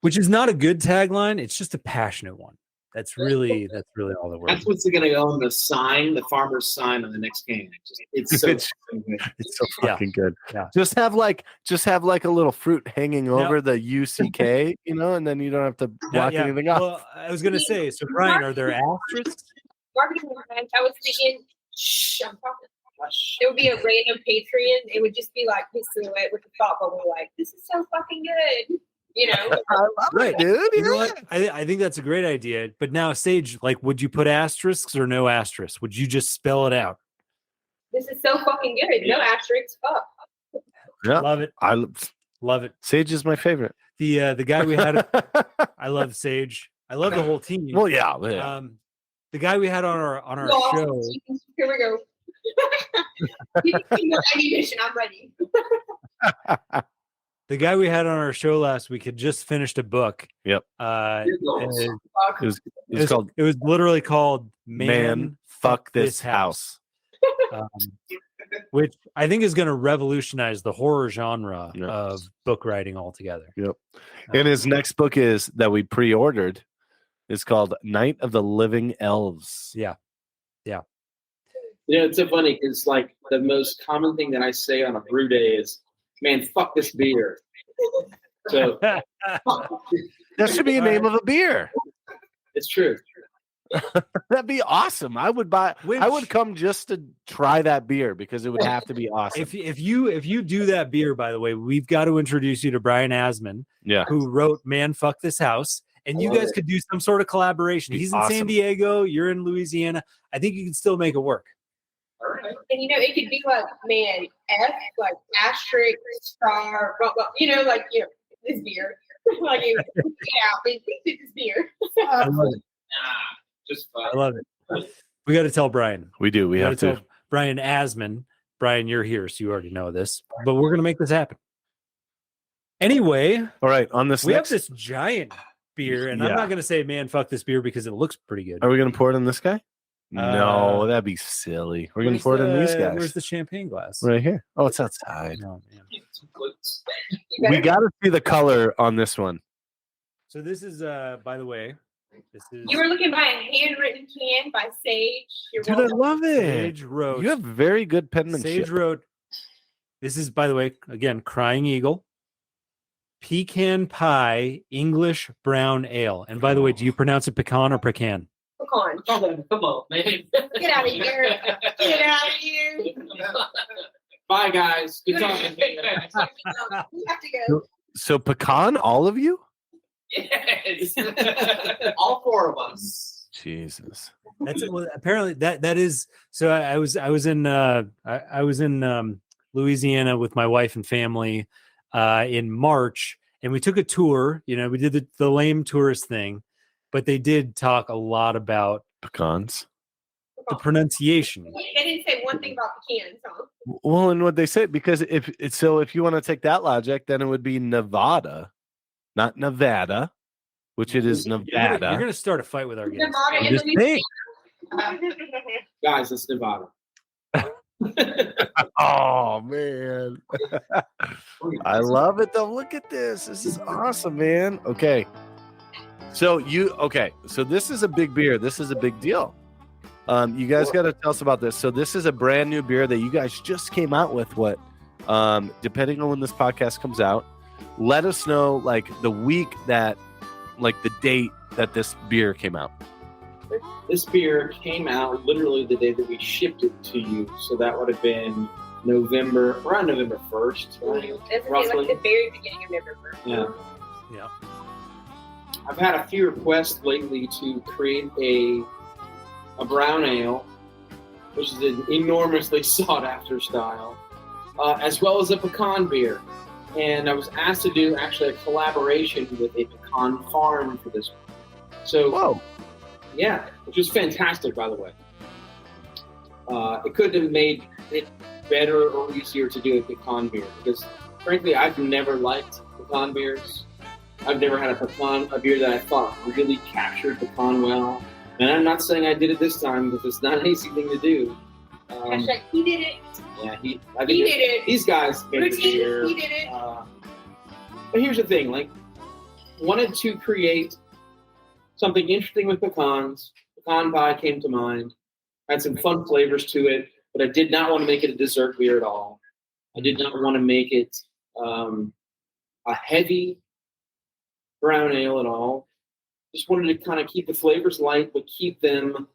which is not a good tagline. It's just a passionate one. That's really all the That's word. what's going to go on the sign, the farmer's sign on the next can. It's so It's- fucking good. It's so Yeah. fucking good. Yeah. Just have like a little fruit hanging over the UCK, and then you don't have to block anything up. Well, I was gonna say, so Brian, are there asterisks? Marketing event, I was thinking, shh, I'm talking. There would be a random Patreon. It would just be like his silhouette with the thought bubble, like, this is so fucking good. Right, dude. You know what? I think that's a great idea. But now, Sage, like, would you put asterisks or no asterisks? Would you just spell it out? This is so fucking good. No asterisks. Fuck. Yeah. Love it. Love it. Sage is my favorite. The guy we had, I love Sage. I love the whole team. Well, yeah. The guy we had on our Oh, show. Here we go. Ammunition, I'm ready. The guy we had on our show last week had just finished a book. Yep. And Fuck. It was called it was literally called Man Fuck This House. Which I think is going to revolutionize the horror genre Yeah. of book writing altogether. Yep. And his next book is that we pre-ordered is called Night of the Living Elves. Yeah. It's so funny because like the most common thing that I say on a brew day is, "Man, fuck this beer." So That should be a name of a beer. it's true. That'd be awesome. I would buy. I would come just to try that beer because it would have to be awesome. If you do that beer, by the way, we've got to introduce you to Brian Asman, Yeah. who wrote "Man Fuck This House," and you guys could do some sort of collaboration. Be He's in San awesome. Like you're in Louisiana. I think you can still make it work. And it could be like, man, F, like asterisk, star, blah, blah, this beer. Like, get out, man, this beer. I love it. Just I love it. We got to tell Brian. We do. We gotta have to. tell Brian Asman. Brian, you're here, so you already know this, but we're gonna make this happen. Anyway, All right. On this we next, have this giant beer, and I'm Yeah. not gonna say "Man, fuck this beer" because it looks pretty good. are we going to pour it on this guy? No, Uh, that'd be silly. We're going Where's to pour it on these the- guys. Where's the champagne glass? Right here. Oh, it's outside. Oh, man. We got to see the color on this one. So this is, by the way, this is You were looking by a handwritten can by Sage. You're Dude, I welcome. love it. Sage wrote. You have very good penmanship. Sage wrote. This is, by the way, again, Crying Eagle, pecan pie English brown ale. And by the way, do you pronounce it pecan or pecan? Pecan. Come on, man. Get out of here. Get out of here. Bye, guys. Good talking. We have to go. So pecan, all of you? Yes. All four of us. Jesus. That's well, apparently that is. So I was in Louisiana with my wife and family in March, and we took a tour. We did the lame tourist thing, but they did talk a lot about Pecans. the pronunciation. They didn't say one thing about pecans, huh? Well, and what they say, because if you want to take that logic, then it would be Nevada, not Nevada, which it is Nevada. You're gonna start a fight with our guests. Nevada I'm and just saying. Guys, it's Nevada. Oh man, I love it though. Look at this. This is awesome, man. Okay, so this is a big beer. This is a big deal. You guys got to tell us about this. So this is a brand new beer that you guys just came out with. What? Depending on when this podcast comes out, let us know like the week that, like the date that this beer came out. This beer came out literally the day that we shipped it to you. So that would have been around November 1st, right? This is Roughly. like the very beginning of November. Yeah. Yeah. I've had a few requests lately to create a brown ale, which is an enormously sought after style, as well as a pecan beer. And I was asked to do actually a collaboration with a pecan farm for this one. So, Whoa. yeah, which was fantastic, by the way. It couldn't have made it better or easier to do a pecan beer because, frankly, I've never liked pecan beers. I've never had a beer that I thought really captured pecan well. And I'm not saying I did it this time because it's not an easy thing to do. Hashtag he did it. Yeah, He did it. These guys made the beer. He did it. But here's the thing, like, wanted to create something interesting with pecans. Pecan pie came to mind. Had some fun flavors to it, but I did not want to make it a dessert beer at all. I did not want to make it a heavy brown ale at all. Just wanted to kind of keep the flavors light, but keep them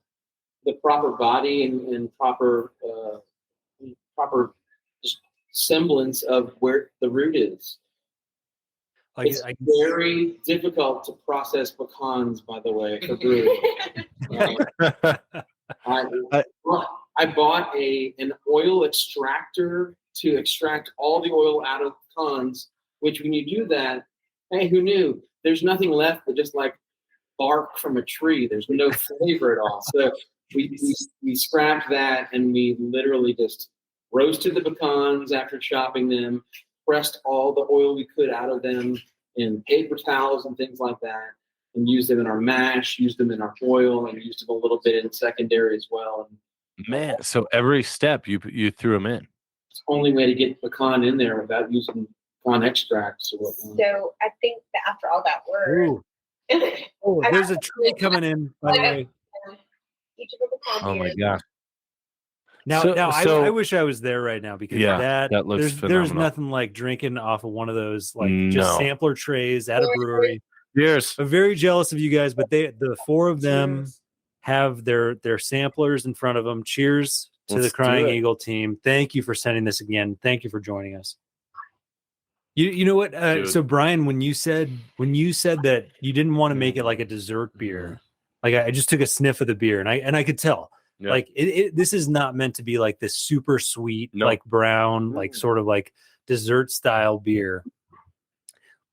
the proper body and proper just semblance of where the root is. It's very difficult to process pecans, by the way, for brewing. I bought an oil extractor to extract all the oil out of pecans, which when you do that, hey, who knew? There's nothing left but just like bark from a tree. There's no flavor at all. So we scrapped that and we literally just roasted the pecans after chopping them, pressed all the oil we could out of them in paper towels and things like that, and used them in our mash, used them in our oil, and used them a little bit in secondary as well. And Man, so every step you threw them in. it's the only way to get pecan in there without using pecan extracts or whatnot. So I think that after all that work, Ooh. Oh, there's a tree coming in, by the way. each of the pecan Oh my beers- gosh. Now, So- I wish I was there right now because Yeah, that looks there's phenomenal. nothing like drinking off of one of those like No. just sampler trays at a brewery. Cheers. I'm very jealous of you guys, but the four of them have their samplers in front of them. Cheers to Let's the Crying do it. Eagle team. Thank you for sending this again. Thank you for joining us. You know what? Dude. So Brian, when you said that you didn't want to make it like a dessert beer, like I just took a sniff of the beer and I could tell. Yeah. Like this is not meant to be like this super sweet, No. like brown, like sort of like dessert style beer.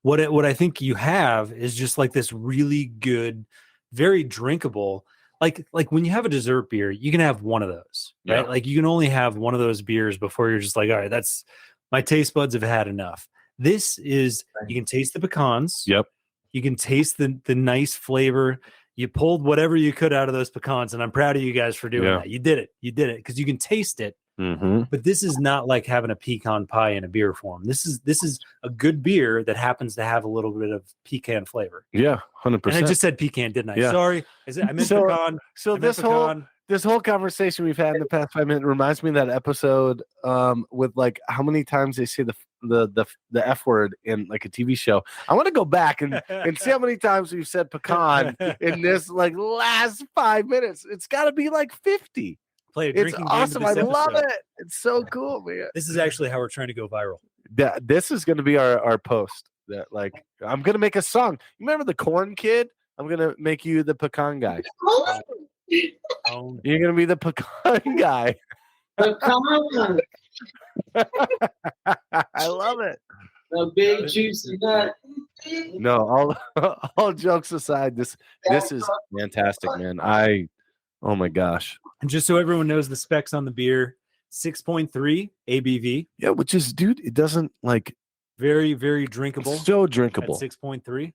What I think you have is just like this really good, very drinkable. Like when you have a dessert beer, you can have one of those, right? Yeah. Like you can only have one of those beers before you're just like, all right, that's my taste buds have had enough. This is you can taste the pecans. Yep. You can taste the nice flavor. You pulled whatever you could out of those pecans, and I'm proud of you guys for doing Yeah. that. You did it because you can taste it. Mm-hmm. But this is not like having a pecan pie in a beer form. This is a good beer that happens to have a little bit of pecan flavor. Yeah, 100%. And I just said pecan, didn't I? Yeah. Sorry, I meant So- pecan. So I meant this whole conversation we've had in the past 5 minutes reminds me of that episode with like how many times they say the F word in like a TV show. I want to go back and see how many times we've said pecan in this like last 5 minutes. It's got to be like 50. Play a It's drinking game to awesome. I this love episode. it. It's so cool, man. This is actually how we're trying to go viral. This is going to be our post. That like I'm going to make a song. You remember the corn kid? I'm going to make you the pecan guy. Oh, You're going to be the pecan guy. Pecan, I love it. a big juicy nut. No, all jokes aside, this is fantastic, man. Oh my gosh. And just so everyone knows the specs on the beer, 6.3 ABV, Yeah, which is, dude, it doesn't like very, very drinkable so at drinkable. 6.3.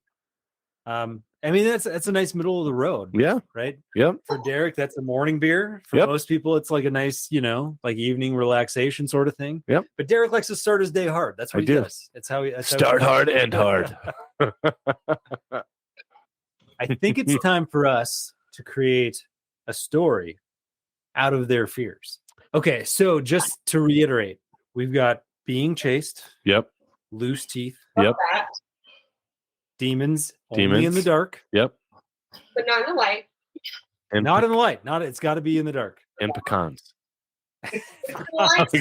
I mean, that's a nice middle of the road, Yeah. right? Yep. For Derek, that's a morning beer. For Yep. most people, it's like a nice, like evening relaxation sort of thing. Yep. But Derek likes to start his day hard. That's what I he do. does. That's how he Start hard, end hard. I think it's time for us to create a story out of their fears. Okay, so just to reiterate, we've got being chased, Yep. loose teeth, Yep. That, demons, only in the dark, Yep. but not in the light. And not in the light. It's got to be in the dark. and pecans. The light's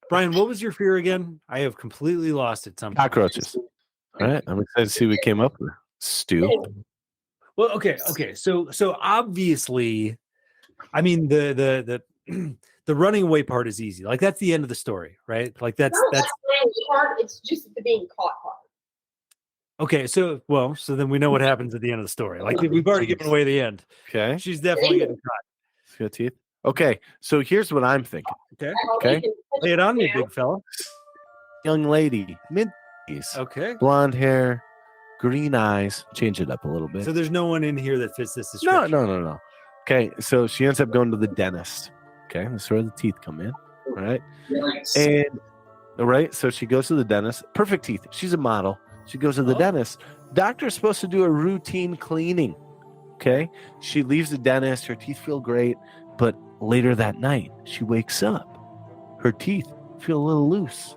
Brian, what was your fear again? I have completely lost it. Somehow. Cockroaches. All right. I'm excited to see what we came up with. Stew. Well, okay. So obviously, I mean the the running away part is easy. Like that's the end of the story, right? Like that's really hard. It's just the being caught hard. okay. So then we know what happens at the end of the story. Like we've already given away the end. Okay. She's definitely getting caught. See your teeth. Okay. So here's what I'm thinking. Okay. Okay. Lay it on me, big fella. Young lady, mid-30s, Okay. blonde hair, green eyes. Change it up a little bit. So there's no one in here that fits this No. description. Okay. So she ends up going to the dentist. Okay. That's where the teeth come in. All right. Yes. And all right, so she goes to the dentist. Perfect teeth. She's a model. She goes to the dentist. Doctor's supposed to do a routine cleaning. Okay. She leaves the dentist. Her teeth feel great. But later that night, she wakes up. Her teeth feel a little loose.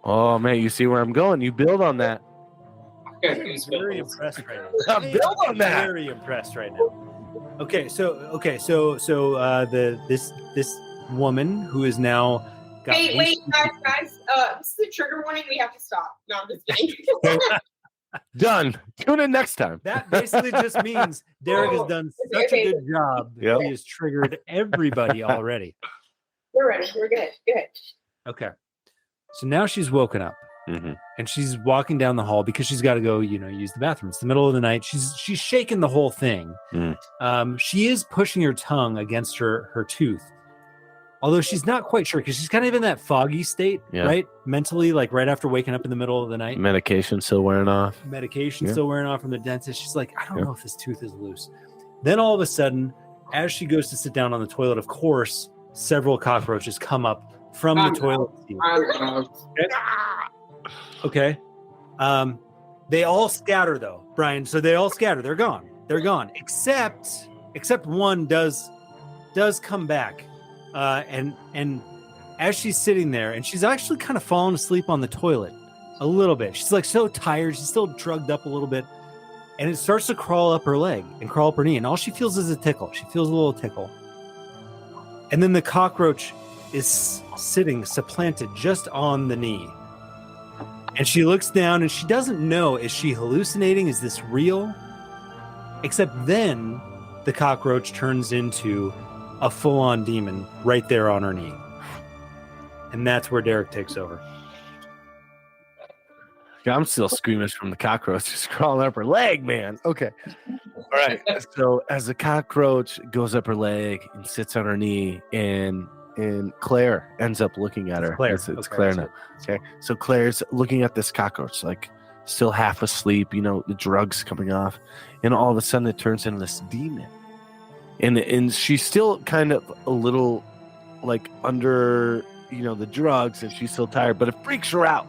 Oh, man, you see where I'm going. You build on that. Okay, I'm please very build. impressed right now. Build on that. Very impressed right now. Okay, so this woman who is now got Wait, guys. This is a trigger warning. We have to stop. No, I'm just kidding. Done. Tune in next time. That basically just means Derek has done such a good job that Yep. he has triggered everybody already. We're ready. We're good. Good. Okay. So now she's woken up Mhm. and she's walking down the hall because she's got to go, use the bathroom. It's the middle of the night. She's shaking the whole thing. She is pushing her tongue against her tooth. Although she's not quite sure because she's kind of in that foggy state, Yeah. right? Mentally, like right after waking up in the middle of the night. Medication still wearing off. Medication Yeah. still wearing off from the dentist. She's like, I don't Yeah. know if this tooth is loose. Then all of a sudden, as she goes to sit down on the toilet, of course, several cockroaches come up from the toilet seat. Okay. They all scatter though, Brian. So they all scatter. They're gone. Except one does come back. And as she's sitting there, and she's actually kind of fallen asleep on the toilet a little bit. She's like so tired. She's still drugged up a little bit. And it starts to crawl up her leg and crawl up her knee. And all she feels is a tickle. She feels a little tickle. And then the cockroach is sitting supplanted just on the knee. And she looks down and she doesn't know, is she hallucinating? Is this real? Except then the cockroach turns into a full-on demon right there on her knee. And that's where Derek takes over. Yeah, I'm still squeamish from the cockroach just crawling up her leg, man. Okay. All right. So as the cockroach goes up her leg and sits on her knee, and Claire ends up looking at her. Claire. It's Okay, Claire that's now. Okay. So Claire's looking at this cockroach, like still half asleep, the drugs coming off. And all of a sudden it turns into this demon. And she's still kind of a little like under, the drugs, and she's still tired, but it freaks her out.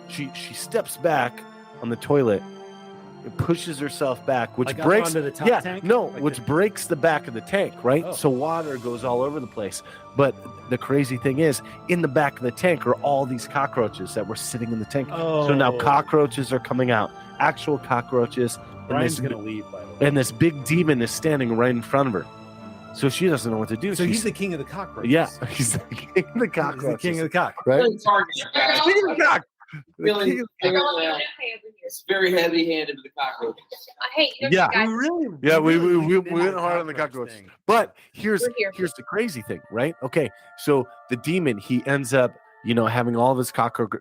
She steps back on the toilet and pushes herself back, which Like up breaks onto the top tank? Like which breaks the back of the tank, right? Oh. So water goes all over the place. But the crazy thing is, in the back of the tank are all these cockroaches that were sitting in the tank. Oh, So now cockroaches are coming out, actual cockroaches, Brian's and going to leave, by the way. this big demon is standing right in front of her. So she doesn't know what to do. So he's She's- the king of the cockroaches. yeah, he's the king of the He's cockroaches. the king of the cock. right? Really targeted. King of the cock. The Really, king of- it's very heavy-handed with the cockroach. Hey, Yeah. guys, Yeah, we went went hard on the cockroach. thing. But here's We're here. the crazy thing, right? Okay, so the demon, he ends up, having all of his cockroach.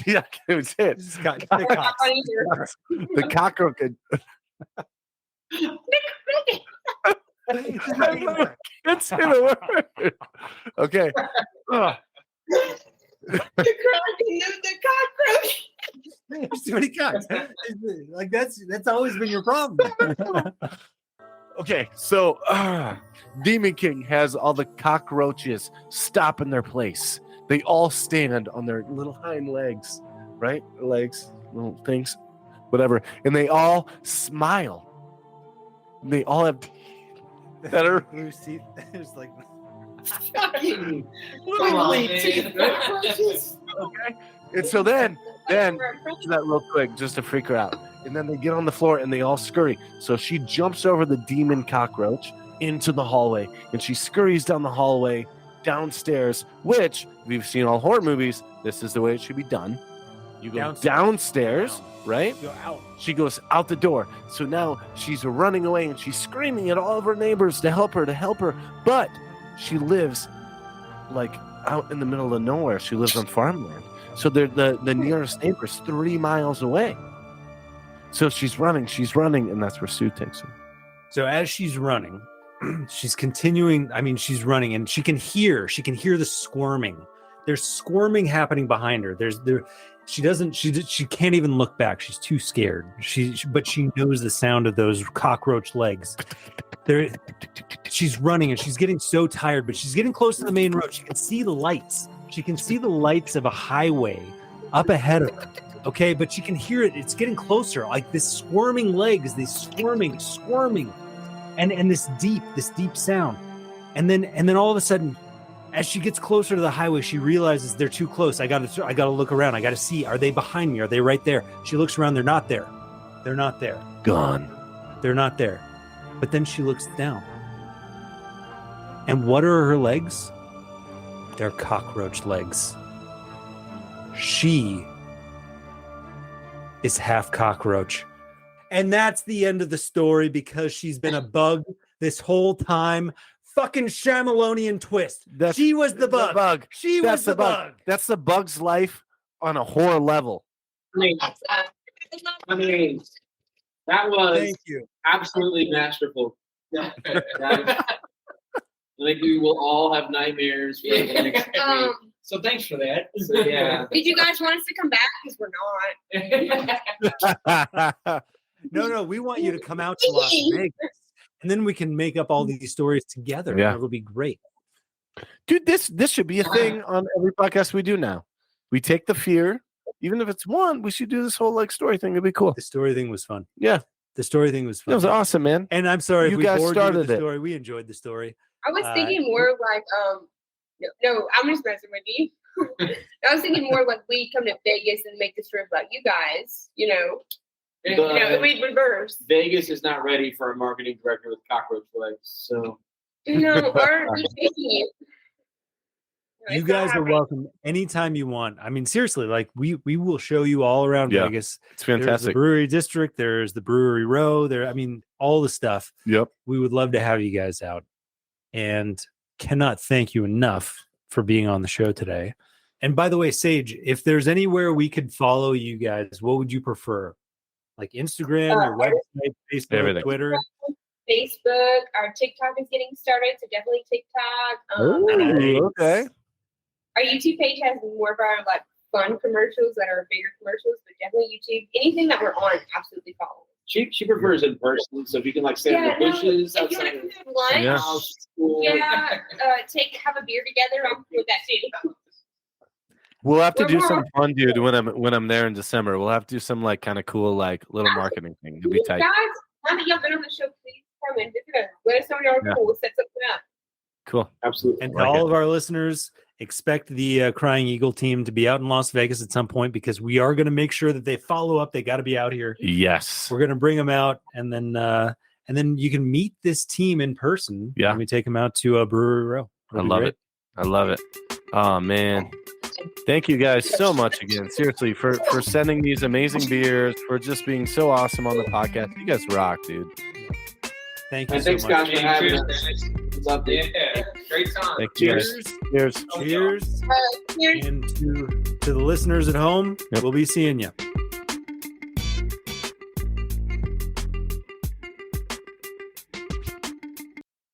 Yeah, it was it. He's got the cock. The cockroach. Can't say the word. Okay. Ugh. The cockroach. There's too many cocks. Like that's always been your problem. Okay, so Demon King has all the cockroaches stop in their place. They all stand on their little hind legs, right? Legs, little things, whatever. And they all smile. And they all have teeth that are There's like Fucking Come on, literally man. teeth. okay. And so then that real quick, just to freak her out. And then they get on the floor and they all scurry. So she jumps over the demon cockroach into the hallway, and she scurries down the hallway downstairs, which we've seen all horror movies. This is the way it should be done. You go downstairs, right? go out. She goes out the door. So now she's running away and she's screaming at all of her neighbors to help her. But she lives like out in the middle of nowhere. She lives on farmland. So they're the nearest neighbor's 3 miles away. So she's running, and that's where Sue takes her. So as she's running, she's continuing. I mean, she's running, and she can hear the squirming. There's squirming happening behind her. She can't even look back. She's too scared. But she knows the sound of those cockroach legs. She's running, and she's getting so tired, but she's getting close to the main road. She can see the lights. She can see the lights of a highway up ahead of her. Okay, but she can hear it. It's getting closer. Like this squirming legs, this squirming, and this deep sound. And then all of a sudden, as she gets closer to the highway, she realizes they're too close. I gotta look around. I gotta see. Are they behind me? Are they right there? She looks around. They're not there. They're not there. Gone. They're not there. But then she looks down. And what are her legs? They're cockroach legs. She is half cockroach. And that's the end of the story because she's been a bug this whole time. Fucking Shyamalonian twist. She was the bug. She was the bug. That's the bug's life on a horror level. I mean, that was Thank you. absolutely masterful. I think we will all have nightmares for the next week. So thanks for that. So, yeah. Did you guys want us to come back? Because we're not. No, we want you to come out to Las Vegas. And then we can make up all these stories together. Yeah. It'll be great. Dude, this should be a thing on every podcast we do now. We take the fear, even if it's one, we should do this whole like story thing. It'd be cool. The story thing was fun. Yeah. The story thing was fun. It was awesome, man. And I'm sorry You if we guys bored you started with the it. story. We enjoyed the story. I was thinking more like, no, I'm just messing with you. I was thinking more like we come to Vegas and make the story about you guys, we'd reverse. Vegas is not ready for a marketing director with cockroach legs. So Or we taking you. You guys are welcome anytime you want. I mean, seriously, like we will show you all around Yeah. Vegas. It's There's the fantastic. brewery district. There's the brewery row. There, I mean, all the stuff. Yep. We would love to have you guys out, and cannot thank you enough for being on the show today. And by the way, Sage, if there's anywhere we could follow you guys, what would you prefer? Like Instagram, your website, Facebook, Everything. Twitter? Facebook, our TikTok is getting started, so definitely TikTok. Ooh, okay. Our YouTube page has more of our like fun commercials that are bigger commercials, but definitely YouTube. Anything that we're on, absolutely follow. she prefers in person. So if you can like stay in the bushes if you outside want of to have lunch, the house, school. have a beer together. I'm cool with that too. We'll have to We're do more- some fun, dude, when I'm there in December. We'll have to do some like kind of cool like little marketing thing. It'll be tight. Guys, now that y'all been on the show, please come and visit us. Let us know y'all are cool. We'll set something up. Cool. Absolutely. And Like all it. of our listeners, expect the Crying Eagle team to be out in Las Vegas at some point because we are going to make sure that they follow up. They got to be out here. Yes. We're going to bring them out, and then you can meet this team in person. Yeah. when we take them out to a brewery row. I love it. I love it. Oh man. Thank you guys so much again. Seriously, for sending these amazing beers, for just being so awesome on the podcast. You guys rock, dude. Thank you And so thanks, much. guys, for having Cheers, us. guys. Love it. Yeah, great time. Thank you guys. Cheers. Cheers. Cheers. Here's And to the listeners at home, Yep. we'll be seeing you.